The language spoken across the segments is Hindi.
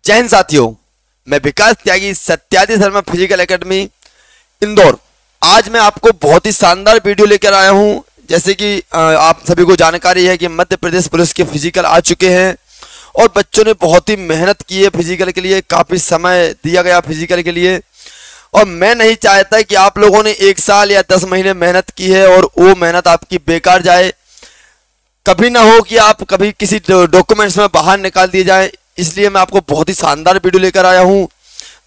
जय हिंद साथियों, मैं विकास त्यागी, सत्यादि शर्मा फिजिकल एकेडमी इंदौर। आज मैं आपको बहुत ही शानदार वीडियो लेकर आया हूं। जैसे कि आप सभी को जानकारी है कि मध्य प्रदेश पुलिस के फिजिकल आ चुके हैं और बच्चों ने बहुत ही मेहनत की है फिजिकल के लिए, काफ़ी समय दिया गया फिजिकल के लिए। और मैं नहीं चाहता कि आप लोगों ने 1 साल या 10 महीने मेहनत की है और वो मेहनत आपकी बेकार जाए। कभी ना हो कि आप कभी किसी डॉक्यूमेंट्स में बाहर निकाल दिए जाए। इसलिए मैं आपको बहुत ही शानदार वीडियो लेकर आया हूं।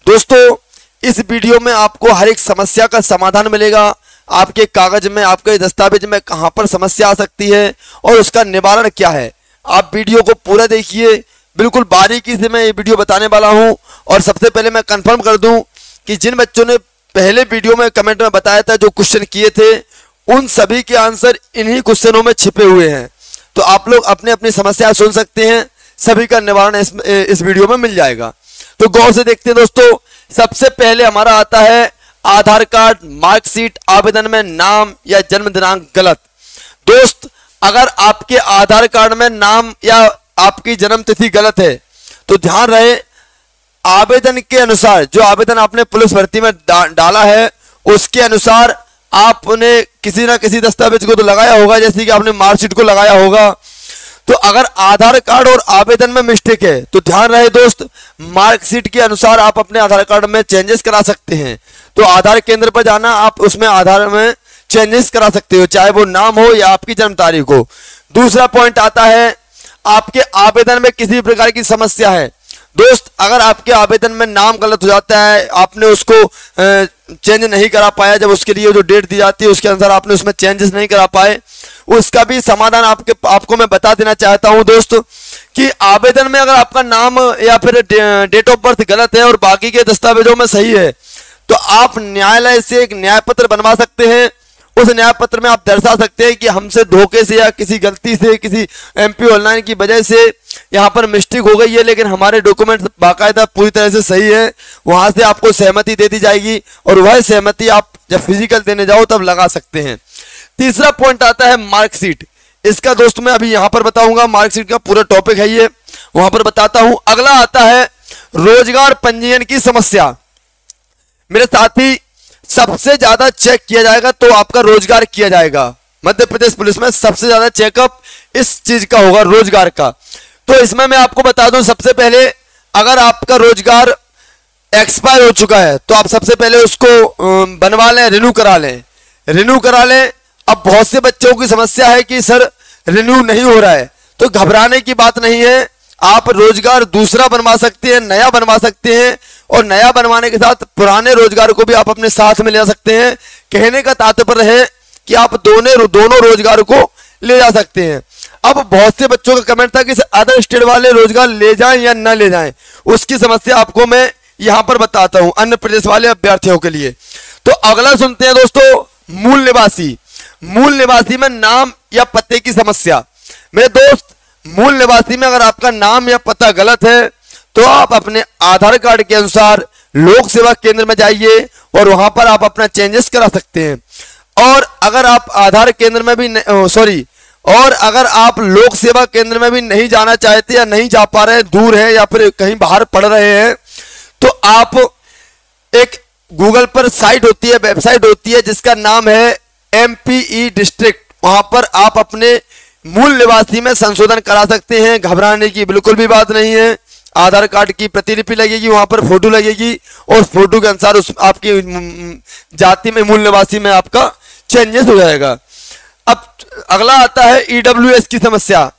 दोस्तों, इस वीडियो में आपको हर एक समस्या का समाधान मिलेगा। आपके कागज में, आपके दस्तावेज में कहां पर समस्या आ सकती है और उसका निवारण क्या है। आप वीडियो को पूरा देखिए, बिल्कुल बारीकी से मैं ये वीडियो बताने वाला हूं। और सबसे पहले मैं कंफर्म कर दूं कि जिन बच्चों ने पहले वीडियो में कमेंट में बताया था, जो क्वेश्चन किए थे, उन सभी के आंसर इन्हीं क्वेश्चनों में छिपे हुए हैं। तो आप लोग अपनी अपनी समस्या सुन सकते हैं, सभी का निवारण इस वीडियो में मिल जाएगा। तो गौर से देखते हैं दोस्तों। सबसे पहले हमारा आता है आधार कार्ड, मार्कशीट, आवेदन में नाम या जन्म दिनांक गलत। दोस्त, अगर आपके आधार कार्ड में नाम या आपकी जन्म तिथि गलत है तो ध्यान रहे, आवेदन के अनुसार, जो आवेदन आपने पुलिस भर्ती में डाला है उसके अनुसार आपने किसी ना किसी दस्तावेज को तो लगाया होगा, जैसे कि आपने मार्कशीट को लगाया होगा। तो अगर आधार कार्ड और आवेदन में मिस्टेक है तो ध्यान रहे दोस्त, मार्कशीट के अनुसार आप अपने आधार कार्ड में चेंजेस करा सकते हैं। तो आधार केंद्र पर जाना, आप उसमें आधार में चेंजेस करा सकते हो, चाहे वो नाम हो या आपकी जन्म तारीख हो। दूसरा पॉइंट आता है, आपके आवेदन में किसी प्रकार की समस्या है। दोस्त, अगर आपके आवेदन में नाम गलत हो जाता है, आपने उसको चेंज नहीं करा पाया, जब उसके लिए जो डेट दी जाती है उसके अनुसार आपने उसमें चेंजेस नहीं करा पाए, उसका भी समाधान आपको मैं बता देना चाहता हूं दोस्त, कि आवेदन में अगर आपका नाम या फिर डेट ऑफ बर्थ गलत है और बाकी के दस्तावेजों में सही है, तो आप न्यायालय से एक न्याय पत्र बनवा सकते हैं। उस न्याय पत्र में आप दर्शा सकते हैं कि हमसे धोखे से या किसी गलती से, किसी एमपी ऑनलाइन की वजह से यहाँ पर मिस्टेक हो गई है, लेकिन हमारे डॉक्यूमेंट बाकायदा पूरी तरह से सही है। वहां से आपको सहमति दे दी जाएगी और वह सहमति आप जब फिजिकल देने जाओ तब लगा सकते हैं। तीसरा पॉइंट आता है मार्कशीट। इसका दोस्त मैं अभी यहां पर बताऊंगा, मार्कशीट का पूरा टॉपिक है ये, वहां पर बताता हूं। अगला आता है रोजगार पंजीयन की समस्या। मेरे साथी, सबसे ज्यादा चेक किया जाएगा तो आपका रोजगार किया जाएगा। मध्य प्रदेश पुलिस में सबसे ज्यादा चेकअप इस चीज का होगा, रोजगार का। तो इसमें मैं आपको बता दूं, सबसे पहले अगर आपका रोजगार एक्सपायर हो चुका है तो आप सबसे पहले उसको बनवा लें, रिन्यू करा लें। अब बहुत से बच्चों की समस्या है कि सर रिन्यू नहीं हो रहा है, तो घबराने की बात नहीं है। आप रोजगार दूसरा बनवा सकते हैं, नया बनवा सकते हैं, और नया बनवाने के साथ पुराने रोजगार को भी आप अपने साथ में ले सकते हैं। कहने का तात्पर्य है कि आप दोनों रोजगार को ले जा सकते हैं। अब बहुत से बच्चों का कमेंट था कि अदर स्टेट वाले रोजगार ले जाएं या न ले जाएं, उसकी समस्या आपको मैं यहां पर बताता हूं अन्य प्रदेश वाले अभ्यर्थियों के लिए। तो अगला सुनते हैं दोस्तों, मूल निवासी में नाम या पते की समस्या। मेरे दोस्त, मूल निवासी में अगर आपका नाम या पता गलत है तो आप अपने आधार कार्ड के अनुसार लोक सेवा केंद्र में जाइए और वहां पर आप अपना चेंजेस करा सकते हैं। और अगर आप आधार केंद्र में भी अगर आप लोक सेवा केंद्र में भी नहीं जाना चाहते या नहीं जा पा रहे हैं, दूर है या फिर कहीं बाहर पढ़ रहे हैं, तो आप एक गूगल पर साइट होती है, वेबसाइट होती है, जिसका नाम है MPE डिस्ट्रिक्ट। वहां पर आप अपने मूल निवासी में संशोधन करा सकते हैं। घबराने की बिल्कुल भी बात नहीं है। आधार कार्ड की प्रतिलिपि लगेगी, वहां पर फोटो लगेगी और फोटो के अनुसार उस आपकी जाति में, मूल निवासी में आपका चेंजेस हो जाएगा। अब अगला आता है EWS की समस्या।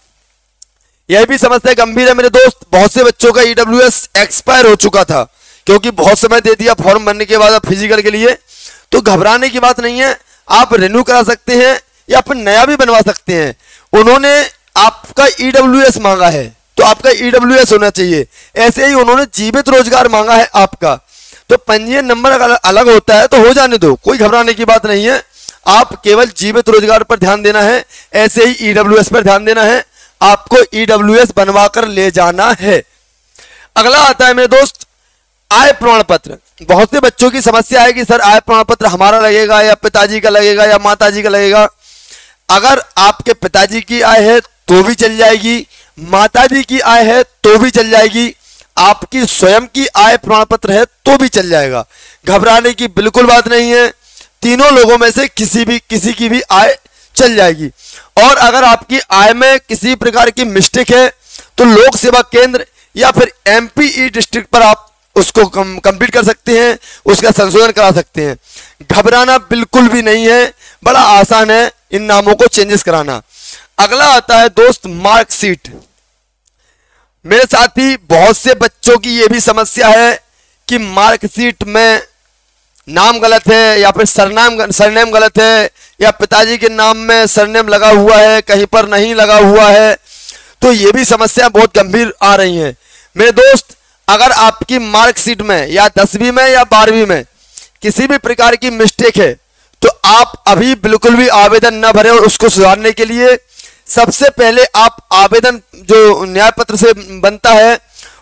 यह भी समस्या गंभीर है मेरे दोस्त। बहुत से बच्चों का EWS एक्सपायर हो चुका था, क्योंकि बहुत समय दे दिया फॉर्म भरने के बाद फिजिकल के लिए। तो घबराने की बात नहीं है, आप रिन्यू करा सकते हैं या फिर नया भी बनवा सकते हैं। उन्होंने आपका EWS मांगा है तो आपका EWS होना चाहिए। ऐसे ही उन्होंने जीवित रोजगार मांगा है आपका, तो पंजीयन नंबर अगर अलग होता है तो हो जाने दो, कोई घबराने की बात नहीं है। आप केवल जीवित रोजगार पर ध्यान देना है, ऐसे ही EWS पर ध्यान देना है। आपको EWS बनवा कर ले जाना है। अगला आता है मेरे दोस्त, आय प्रमाण पत्र। बहुत से बच्चों की समस्या है कि सर आय प्रमाण पत्र हमारा लगेगा या पिताजी का लगेगा या माताजी का लगेगा। अगर आपके पिताजी की आय है तो भी चल जाएगी, माताजी की आय है तो भी चल जाएगी। आपकी स्वयं की आय प्रमाण पत्र है तो भी चल जाएगा, घबराने की बिल्कुल बात नहीं है। तीनों लोगों में से किसी की भी आय चल जाएगी। और अगर आपकी आय में किसी प्रकार की मिस्टेक है तो लोक सेवा केंद्र या फिर एमपी डिस्ट्रिक्ट पर आप उसको कंप्लीट कर सकते हैं, उसका संशोधन करा सकते हैं। घबराना बिल्कुल भी नहीं है, बड़ा आसान है इन नामों को चेंजेस कराना। अगला आता है दोस्त मार्कशीट। मेरे साथी बहुत से बच्चों की ये भी समस्या है कि मार्कशीट में नाम गलत है या फिर सरनेम गलत है, या पिताजी के नाम में सरनेम लगा हुआ है कहीं पर नहीं लगा हुआ है, तो ये भी समस्या बहुत गंभीर आ रही है। मेरे दोस्त, अगर आपकी मार्कशीट में या 10वीं में या 12वीं में किसी भी प्रकार की मिस्टेक है तो आप अभी बिल्कुल भी आवेदन न भरें। और उसको सुधारने के लिए सबसे पहले आप आवेदन जो न्याय पत्र से बनता है,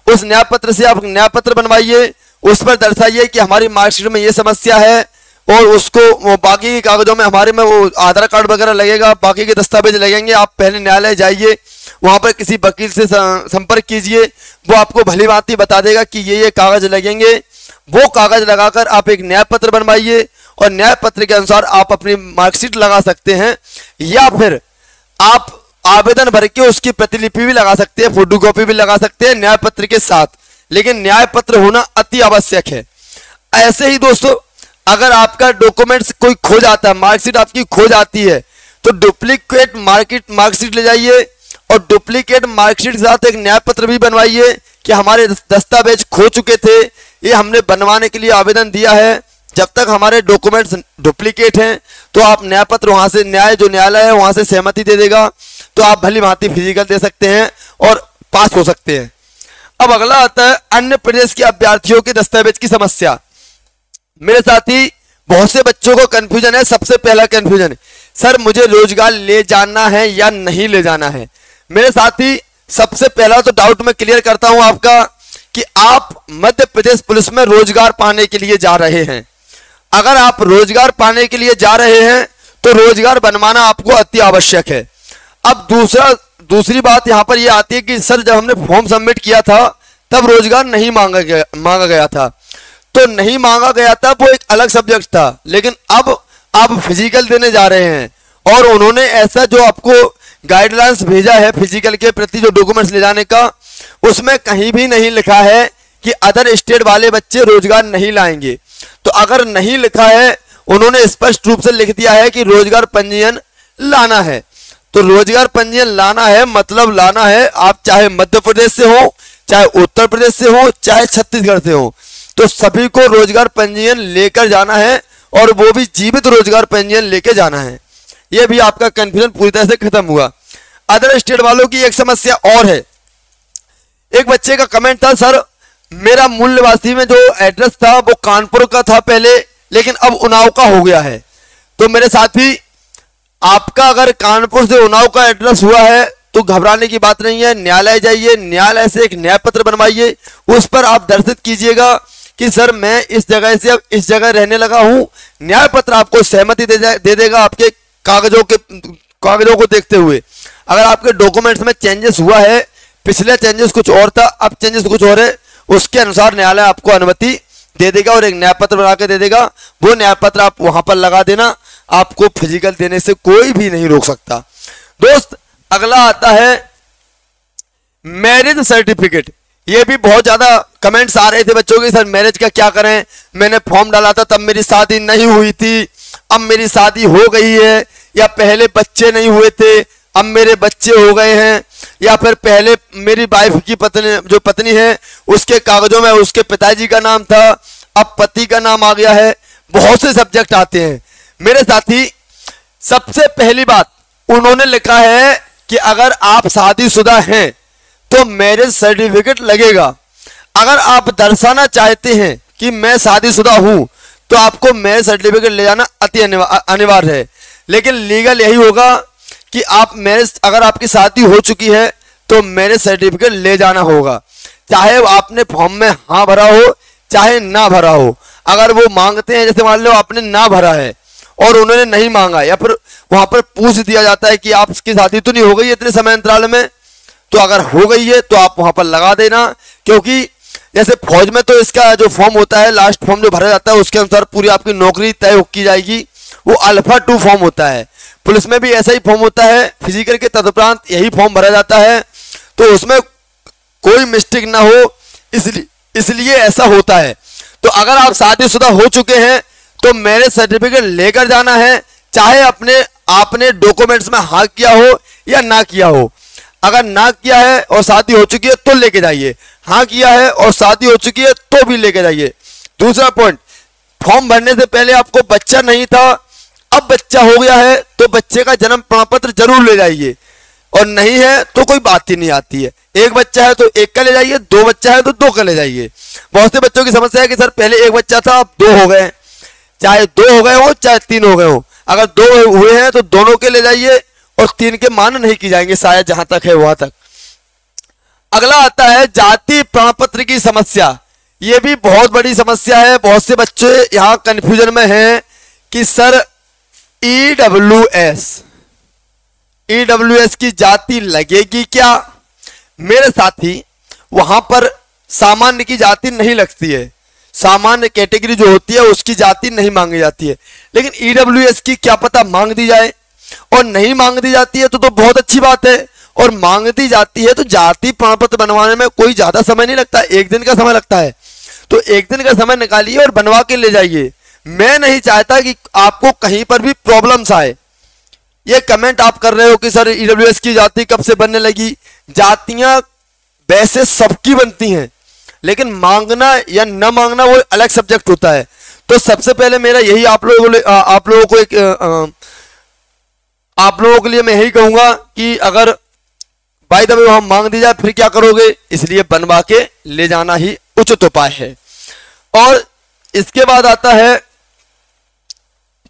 उस न्याय पत्र से आप न्याय पत्र बनवाइए, उस पर दर्शाइए कि हमारी मार्कशीट में ये समस्या है, और उसको वो बाकी के कागजों में हमारे में वो आधार कार्ड वगैरह लगेगा, बाकी के दस्तावेज लगेंगे। आप पहले न्यायालय जाइए, वहां पर किसी वकील से संपर्क कीजिए, वो आपको भली भांति बता देगा कि ये कागज लगेंगे। वो कागज लगाकर आप एक न्याय पत्र बनवाइए और न्याय पत्र के अनुसार आप अपनी मार्कशीट लगा सकते हैं, या फिर आप आवेदन भर के उसकी प्रतिलिपि भी लगा सकते हैं, फोटोकॉपी भी लगा सकते हैं न्याय पत्र के साथ। लेकिन न्याय पत्र होना अति आवश्यक है। ऐसे ही दोस्तों, अगर आपका डॉक्यूमेंट्स कोई खो जाता है, मार्कशीट आपकी खो जाती है, तो डुप्लीकेट मार्कशीट ले जाइए और डुप्लीकेट मार्कशीट के साथ एक न्याय पत्र भी बनवाइए कि हमारे दस्तावेज खो चुके थे, ये हमने बनवाने के लिए आवेदन दिया है। जब तक हमारे डॉक्यूमेंट्स डुप्लीकेट हैं तो आप न्याय पत्र वहां से जो न्यायालय है वहां से सहमति दे देगा, तो आप भली भांति फिजिकल दे सकते हैं और पास हो सकते हैं। अब अगला आता है अन्य प्रदेश के अभ्यर्थियों के दस्तावेज की समस्या। मेरे साथी बहुत से बच्चों को कंफ्यूजन है। सबसे पहला कंफ्यूजन, सर मुझे रोजगार ले जाना है या नहीं ले जाना है। मेरे साथी, सबसे पहला तो डाउट मैं क्लियर करता हूं आपका कि आप मध्य प्रदेश पुलिस में रोजगार पाने के लिए जा रहे हैं। अगर आप रोजगार पाने के लिए जा रहे हैं तो रोजगार बनवाना आपको अति आवश्यक है। अब दूसरी बात यहां पर यह आती है कि सर जब हमने फॉर्म सबमिट किया था तब रोजगार नहीं मांगा गया था, तो नहीं मांगा गया था वो एक अलग सब्जेक्ट था। लेकिन अब आप फिजिकल देने जा रहे हैं और उन्होंने ऐसा जो आपको गाइडलाइंस भेजा है फिजिकल के प्रति जो डॉक्यूमेंट्स ले जाने का, उसमें कहीं भी नहीं लिखा है कि अदर स्टेट वाले बच्चे रोजगार नहीं लाएंगे। तो अगर नहीं लिखा है, उन्होंने स्पष्ट रूप से लिख दिया है कि रोजगार पंजीयन लाना है। तो रोजगार पंजीयन लाना है मतलब लाना है, आप चाहे मध्य प्रदेश से हो, चाहे उत्तर प्रदेश से हो, चाहे छत्तीसगढ़ से हो, तो सभी को रोजगार पंजीयन लेकर जाना है, और वो भी जीवित रोजगार पंजीयन लेकर जाना है। ये भी आपका कंफ्यूजन पूरी तरह से खत्म हुआ। अदर स्टेट वालों की एक समस्या और है। एक बच्चे का कमेंट था, सर मेरा मूल निवासी में जो एड्रेस था वो कानपुर का था पहले, लेकिन अब उन्नाव का हो गया है। तो मेरे साथी, आपका अगर कानपुर से उन्नाव का एड्रेस हुआ है तो घबराने की बात नहीं है। न्यायालय जाइए, न्यायालय से एक न्याय पत्र बनवाइए, उस पर आप दर्शित कीजिएगा कि सर मैं इस जगह से अब इस जगह रहने लगा हूं। न्याय पत्र आपको सहमति दे देगा आपके कागजों को देखते हुए। अगर आपके डॉक्यूमेंट्स में चेंजेस हुआ है, पिछले चेंजेस कुछ और था, अब चेंजेस कुछ और है, उसके अनुसार न्यायालय आपको अनुमति दे देगा और एक न्याय पत्र बना के दे देगा। वो न्याय पत्र आप वहां पर लगा देना, आपको फिजिकल देने से कोई भी नहीं रोक सकता। दोस्त, अगला आता है मैरिज सर्टिफिकेट। ये भी बहुत ज्यादा कमेंट्स आ रहे थे बच्चों के, सर मैरिज का क्या करें, मैंने फॉर्म डाला था तब मेरी शादी नहीं हुई थी, अब मेरी शादी हो गई है, या पहले बच्चे नहीं हुए थे अब मेरे बच्चे हो गए हैं, या फिर पहले मेरी वाइफ की पत्नी है उसके कागजों में उसके पिताजी का नाम था, अब पति का नाम आ गया है। बहुत से सब्जेक्ट आते हैं। मेरे साथी, सबसे पहली बात उन्होंने लिखा है कि अगर आप शादीशुदा हैं तो मैरिज सर्टिफिकेट लगेगा। अगर आप दर्शाना चाहते हैं कि मैं शादीशुदा हूं तो आपको मैरिज सर्टिफिकेट ले जाना अति अनिवार्य है। लेकिन लीगल यही होगा कि आप मैरिज, अगर आपकी शादी हो चुकी है तो मैरिज सर्टिफिकेट ले जाना होगा, चाहे आपने फॉर्म में हाँ भरा हो चाहे ना भरा हो। अगर वो मांगते हैं, जैसे मान लो आपने ना भरा है और उन्होंने नहीं मांगा, या फिर वहां पर पूछ दिया जाता है कि आपकी शादी तो नहीं हो गई इतने समय अंतराल में, तो अगर हो गई है तो आप वहां पर लगा देना, क्योंकि जैसे फौज में तो इसका जो फॉर्म होता है, लास्ट फॉर्म जो भरा जाता है उसके अनुसार पूरी आपकी नौकरी तय की जाएगी, वो अल्फा 2 फॉर्म होता है। पुलिस में भी ऐसा ही फॉर्म होता है, फिजिकल के तदुपरांत यही फॉर्म भरा जाता है, तो उसमें कोई मिस्टेक ना हो इसलिए ऐसा होता है। तो अगर आप शादीशुदा हो चुके हैं तो मैरिज सर्टिफिकेट लेकर जाना है, चाहे आपने डॉक्यूमेंट्स में हाँ किया हो या ना किया हो। अगर ना किया है और शादी हो चुकी है तो लेके जाइए, हाँ किया है और शादी हो चुकी है तो भी लेके जाइए। दूसरा पॉइंट, फॉर्म भरने से पहले आपको बच्चा नहीं था, अब बच्चा हो गया है तो बच्चे का जन्म प्रमाण पत्र जरूर ले जाइए, और नहीं है तो कोई बात ही नहीं आती है। एक बच्चा है तो एक का ले जाइए, 2 बच्चा है तो 2 का ले जाइए। बहुत से बच्चों की समस्या है कि सर पहले 1 बच्चा था अब 2 हो गए, चाहे 2 हो गए हो चाहे 3 हो गए हो, अगर 2 हुए हैं तो दोनों के ले जाइए और 3 के मान नहीं की जाएंगे, शायद जहां तक है वहां तक। अगला आता है जाति प्रमाण पत्र की समस्या। ये भी बहुत बड़ी समस्या है, बहुत से बच्चे यहाँ कंफ्यूजन में हैं कि सर ईडब्ल्यूएस की जाति लगेगी क्या? मेरे साथी, वहां पर सामान्य की जाति नहीं लगती है, सामान्य कैटेगरी जो होती है उसकी जाति नहीं मांगी जाती है, लेकिन ईडब्ल्यूएस की क्या पता मांग दी जाए। और नहीं मांग दी जाती है तो बहुत अच्छी बात है, और मांग दी जाती है तो जाति प्रमाण पत्र बनवाने में कोई ज्यादा समय नहीं लगता, 1 दिन का समय लगता है। तो 1 दिन का समय निकालिए और बनवा के ले जाइए। मैं नहीं चाहता कि आपको कहीं पर भी प्रॉब्लम्स आए। ये कमेंट आप कर रहे हो कि सर ईडब्ल्यूएस की जाति कब से बनने लगी? जातियां वैसे सबकी बनती हैं, लेकिन मांगना या न मांगना वो अलग सब्जेक्ट होता है। तो सबसे पहले मेरा यही आप लोगों के लिए मैं यही कहूंगा कि अगर बाय द वे वहां मांग दी जाए फिर क्या करोगे, इसलिए बनवा के ले जाना ही उचित उपाय है। और इसके बाद आता है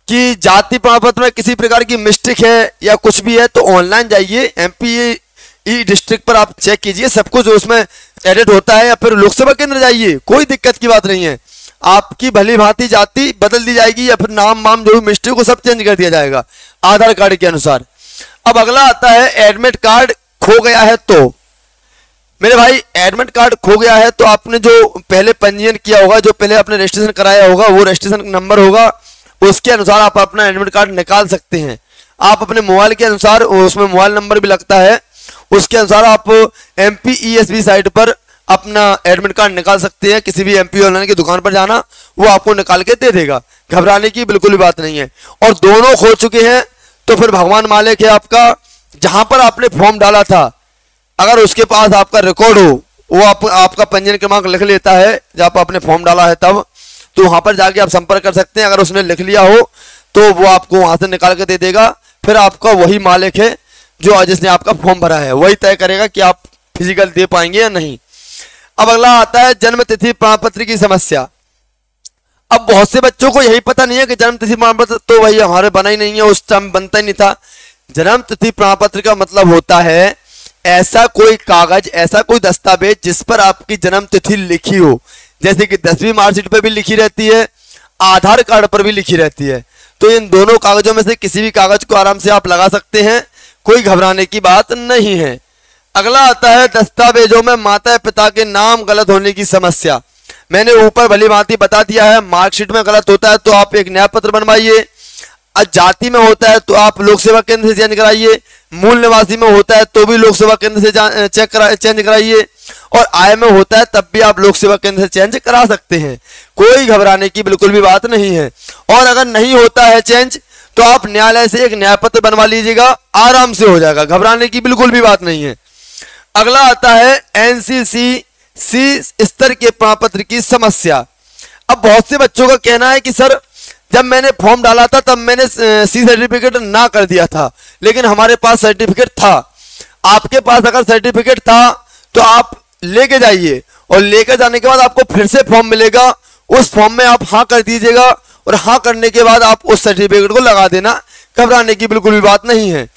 कि जाति प्रमाण पत्र में किसी प्रकार की मिस्टेक है या कुछ भी है तो ऑनलाइन जाइए, एमपी डिस्ट्रिक्ट पर आप चेक कीजिए, सब कुछ उसमें एडिट होता है, या फिर लोक सेवा केंद्र जाइए, कोई दिक्कत की बात नहीं है। आपकी भली भांति जाति बदल दी जाएगी, या फिर नाम वाम जो भी मिस्टेक हो सब चेंज कर दिया जाएगा आधार कार्ड के अनुसार। अब अगला आता है एडमिट कार्ड खो गया है तो। मेरे भाई, एडमिट कार्ड खो गया है तो आपने जो पहले पंजीयन किया होगा, जो पहले आपने रजिस्ट्रेशन कराया होगा, वो रजिस्ट्रेशन नंबर होगा, उसके अनुसार आप अपना एडमिट कार्ड निकाल सकते हैं। आप अपने मोबाइल के अनुसार, उसमें मोबाइल नंबर भी लगता है, उसके अनुसार आप MPESB साइट पर अपना एडमिट कार्ड निकाल सकते हैं। किसी भी MP ऑनलाइन की दुकान पर जाना, वो आपको निकाल के दे देगा, घबराने की बिल्कुल भी बात नहीं है। और दोनों खो चुके हैं तो फिर भगवान मालिक है आपका, जहां पर आपने फॉर्म डाला था अगर उसके पास आपका रिकॉर्ड हो, वो आपका पंजीयन क्रमांक लिख लेता है जब आपने फॉर्म डाला है तब, तो वहां पर जाके आप संपर्क कर सकते हैं। अगर उसने लिख लिया हो तो वो आपको वहां से निकाल के दे देगा। फिर आपका वही मालिक है जो जिसने आपका फॉर्म भरा है, वही तय करेगा कि आप फिजिकल दे पाएंगे या नहीं। अब अगला आता है जन्म तिथि प्रमाण पत्र की समस्या। अब बहुत से बच्चों को यही पता नहीं है कि जन्म तिथि प्रमाण पत्र तो वही हमारे बना ही नहीं है, उस टाइम बनता ही नहीं था। जन्म तिथि प्रमाण पत्र का मतलब होता है ऐसा कोई कागज, ऐसा कोई दस्तावेज जिस पर आपकी जन्म तिथि लिखी हो, जैसे कि 10वीं मार्कशीट पर भी लिखी रहती है, आधार कार्ड पर भी लिखी रहती है। तो इन दोनों कागजों में से किसी भी कागज को आराम से आप लगा सकते हैं, कोई घबराने की बात नहीं है। अगला आता है दस्तावेजों में माता पिता के नाम गलत होने की समस्या। मैंने ऊपर भली भांति बता दिया है, मार्कशीट में गलत होता है तो आप एक नया पत्र बनवाइए, जाति में होता है तो आप लोक सेवा केंद्र से चेंज कराइए, मूल निवासी में होता है तो भी लोक सेवा केंद्र से चेंज कराइए, और आय में होता है तब भी आप लोक सेवा केंद्र से चेंज करा सकते हैं। कोई घबराने की बिल्कुल भी बात नहीं है। और अगर नहीं होता है चेंज तो आप न्यायालय से एक न्याय पत्र बनवा लीजिएगा, आराम से हो जाएगा, घबराने की बिल्कुल भी बात नहीं है। अगला आता है NCC स्तर के प्रमाण पत्र की समस्या। अब बहुत से बच्चों का कहना है कि सर जब मैंने फॉर्म डाला था तब मैंने C सर्टिफिकेट ना कर दिया था, लेकिन हमारे पास सर्टिफिकेट था। आपके पास अगर सर्टिफिकेट था तो आप लेके जाइए, और लेकर जाने के बाद आपको फिर से फॉर्म मिलेगा, उस फॉर्म में आप हाँ कर दीजिएगा, और हाँ करने के बाद आप उस सर्टिफिकेट को लगा देना, घबराने की बिल्कुल भी बात नहीं है।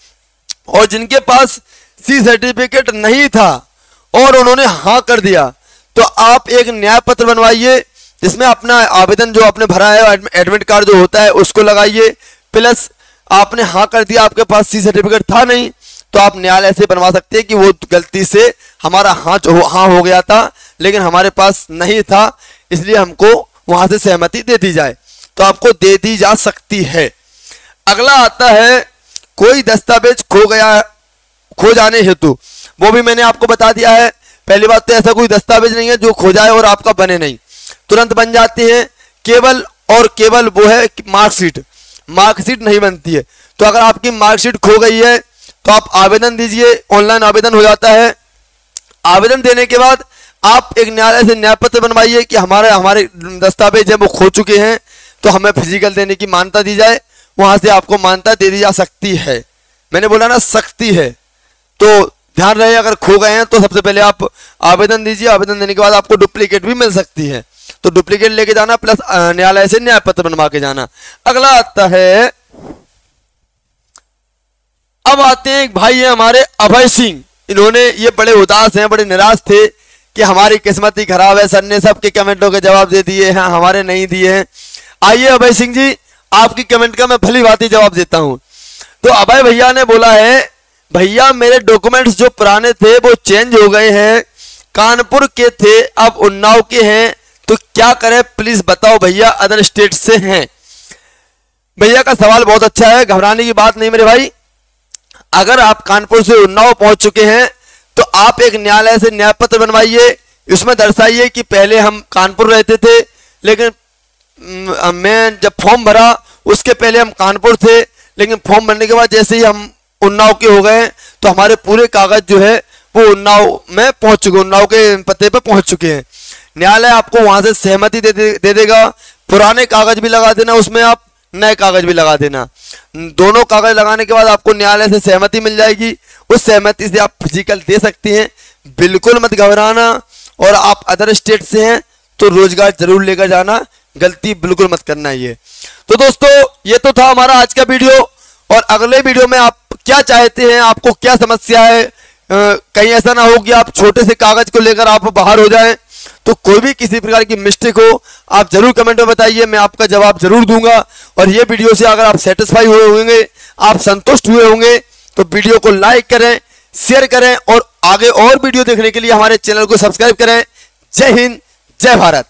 और जिनके पास C सर्टिफिकेट नहीं था और उन्होंने हाँ कर दिया तो आप एक न्याय पत्र बनवाइए, जिसमें अपना आवेदन जो आपने भरा है, एडमिट कार्ड जो होता है उसको लगाइए, प्लस आपने हाँ कर दिया, आपके पास C सर्टिफिकेट था नहीं तो आप न्यायालय से बनवा सकते हैं कि वो गलती से हमारा हाँ हो गया था, लेकिन हमारे पास नहीं था, इसलिए हमको वहां से सहमति दे दी जाए, तो आपको दे दी जा सकती है। अगला आता है कोई दस्तावेज खो जाने हेतु, वो भी मैंने आपको बता दिया है। पहली बात तो ऐसा कोई दस्तावेज नहीं है जो खो जाए और आपका बने नहीं, तुरंत बन जाते हैं। केवल और केवल वो है मार्कशीट, मार्कशीट नहीं बनती है। तो अगर आपकी मार्कशीट खो गई है तो आप आवेदन दीजिए, ऑनलाइन आवेदन हो जाता है। आवेदन देने के बाद आप एक न्यायालय से न्याय पत्र बनवाइए कि हमारे दस्तावेज है वो खो चुके हैं, तो हमें फिजिकल देने की मान्यता दी जाए। वहां से आपको मान्यता दे दी जा सकती है। मैंने बोला ना सकती है, तो ध्यान रहे अगर खो गए हैं तो सबसे पहले आप आवेदन दीजिए। आवेदन देने के बाद आपको डुप्लीकेट भी मिल सकती है, तो डुप्लीकेट लेके जाना प्लस न्यायालय से न्याय पत्र बनवा के जाना। अगला आता है, अब आते हैं एक भाई है हमारे अभय सिंह। इन्होंने ये बड़े उदास हैं, बड़े निराश थे कि हमारी किस्मत ही खराब है, सर ने सबके कमेंटों के जवाब दे दिए हैं, हमारे नहीं दिए हैं। आइए अभय सिंह जी, आपकी कमेंट का मैं भली भांति जवाब देता हूं। तो अभय भैया ने बोला है, भैया मेरे डॉक्यूमेंट्स जो पुराने थे वो चेंज हो गए हैं, कानपुर के थे अब उन्नाव के हैं, तो क्या करें प्लीज बताओ भैया, अदर स्टेट से हैं। भैया का सवाल बहुत अच्छा है, घबराने की बात नहीं मेरे भाई। अगर आप कानपुर से उन्नाव पहुंच चुके हैं तो आप एक न्यायालय से न्याय पत्र बनवाइए, उसमें दर्शाइए कि पहले हम कानपुर रहते थे, लेकिन मैं जब फॉर्म भरा उसके पहले हम कानपुर थे, लेकिन फॉर्म भरने के बाद जैसे ही हम उन्नाव के हो गए तो हमारे पूरे कागज जो है वो उन्नाव में पहुंच चुके, उन्नाव के पते पे पहुंच चुके हैं। न्यायालय आपको वहां से सहमति दे देगा। पुराने कागज भी लगा देना, उसमें आप नए कागज भी लगा देना। दोनों कागज लगाने के बाद आपको न्यायालय से सहमति मिल जाएगी। उस सहमति से आप फिजिकल दे सकते हैं। बिल्कुल मत घबराना। और आप अदर स्टेट से हैं तो रोजगार जरूर लेकर जाना, गलती बिल्कुल मत करना। ये तो दोस्तों ये तो था हमारा आज का वीडियो। और अगले वीडियो में आप क्या चाहते हैं, आपको क्या समस्या है, कहीं ऐसा ना हो कि आप छोटे से कागज को लेकर आप बाहर हो जाएं। तो कोई भी किसी प्रकार की मिस्टेक हो आप जरूर कमेंट में बताइए, मैं आपका जवाब जरूर दूंगा। और ये वीडियो से अगर आप सेटिस्फाई हुए होंगे, आप संतुष्ट हुए होंगे, तो वीडियो को लाइक करें, शेयर करें और आगे और वीडियो देखने के लिए हमारे चैनल को सब्सक्राइब करें। जय हिंद, जय भारत।